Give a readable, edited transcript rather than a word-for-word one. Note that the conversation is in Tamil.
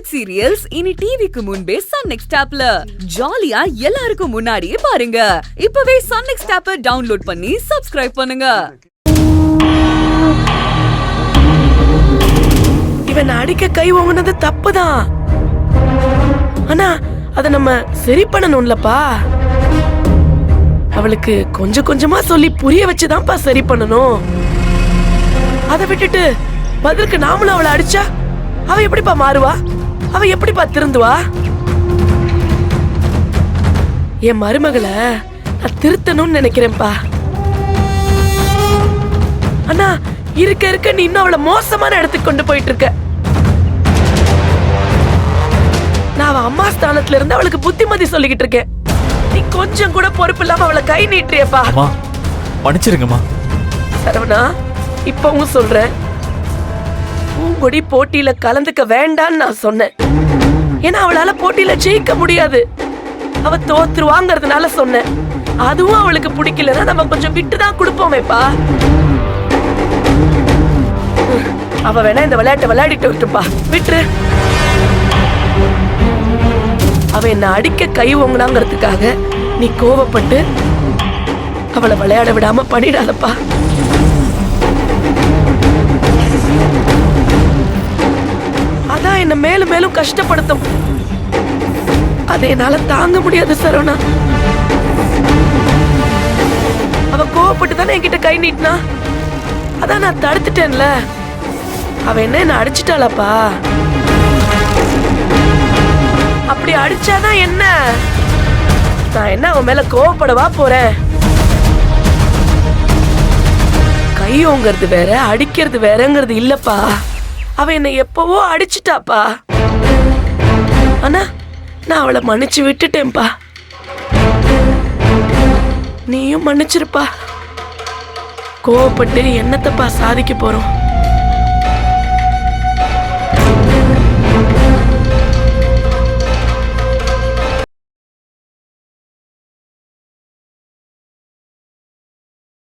வெப் சீரியல்ஸ் இனி டிவிக்கு முன்பே சன் நெக்ஸ்ட் ஆப்ல ஜாலியா எல்லாருக்கும் முன்னாடியே பாருங்க. இப்பவே சன் நெக்ஸ்ட் ஆப்பை டவுன்லோட் பண்ணி சப்ஸ்கிரைப் பண்ணுங்க. இவன் அடிக்க கை ஓங்குனது தப்புதான், ஆனா அத நம்ம சரி பண்ணணும்லப்பா. அவளுக்கு கொஞ்சம் கொஞ்சமா சொல்லி புரிய வச்சுதான்ப்பா சரி பண்ணணும். அதை விட்டுட்டு பதிலுக்கு நாமளும் அவளை அடிச்சா அவ எப்படிப்பா மாறுவா? அவ எப்படிப்பா திருந்துவா? என் மருமகளை நான் திருத்தணும்னு நினைக்கிறேன்ப்பா. அண்ணா, இருக்க இருக்க நீ இன்னும் அவளை மோசமான இடத்துக்கு கொண்டு போயிட்டு இருக்க. நான் அவ அம்மா ஸ்தானத்துல இருந்து அவளுக்கு புத்திமதி சொல்லிக்கிட்டு இருக்கேன். நீ கொஞ்சம் கூட பொறுப்பு இல்லாம அவளை கை நீட்டுறியப்பா. மன்னிச்சிருங்கம்மா. சரவணா, இப்பவும் சொல்றேன், பூங்கொடி போட்டியில கலந்துக்க வேண்டான்னு நான் சொன்னேன். ஏன்னா அவளால போட்டியில ஜெயிக்க முடியாது, அவ தோத்துருவாங்கிறதுனால சொன்னேன். அதுவும் அவளுக்கு பிடிக்கலன்னா நம்ம கொஞ்சம் விட்டுதான் கொடுப்போமேப்பா. அவ வேணா இந்த விளையாட்டை விளையாடிட்டு விட்டுப்பா, விட்டுரு. அவ என்ன அடிக்க கை ஓங்குனாங்கிறதுக்காக நீ கோவப்பட்டு அவளை விளையாட விடாம பண்ணிடாதப்பா. அதான் என்ன மேலும் மேலும் கஷ்டப்படுத்தும். அதை என்னால தாங்க முடியாது சரவணா. அவ கோவப்பட்டு தானே என்கிட்ட கை நீட்டினா, அதான் நான் தடுத்துட்டேன்ல. அவ என்ன அடிச்சிட்டாளப்பா. அப்படி அடிச்சாதான் என்ன? நான் என்ன அவன் மேல கோவப்படவா போறேன்? கையோங்கிறது வேற, அடிக்கிறது வேறங்கிறது இல்லப்பா. அவ என்னை எப்பவோ அடிச்சிட்டாப்பா. ஆனா நான் அவளை மன்னிச்சு விட்டுட்டேன்ப்பா. நீயும் மன்னிச்சிருப்பா. கோவப்பட்டு என்னத்தப்பா சாதிக்க போறோம்?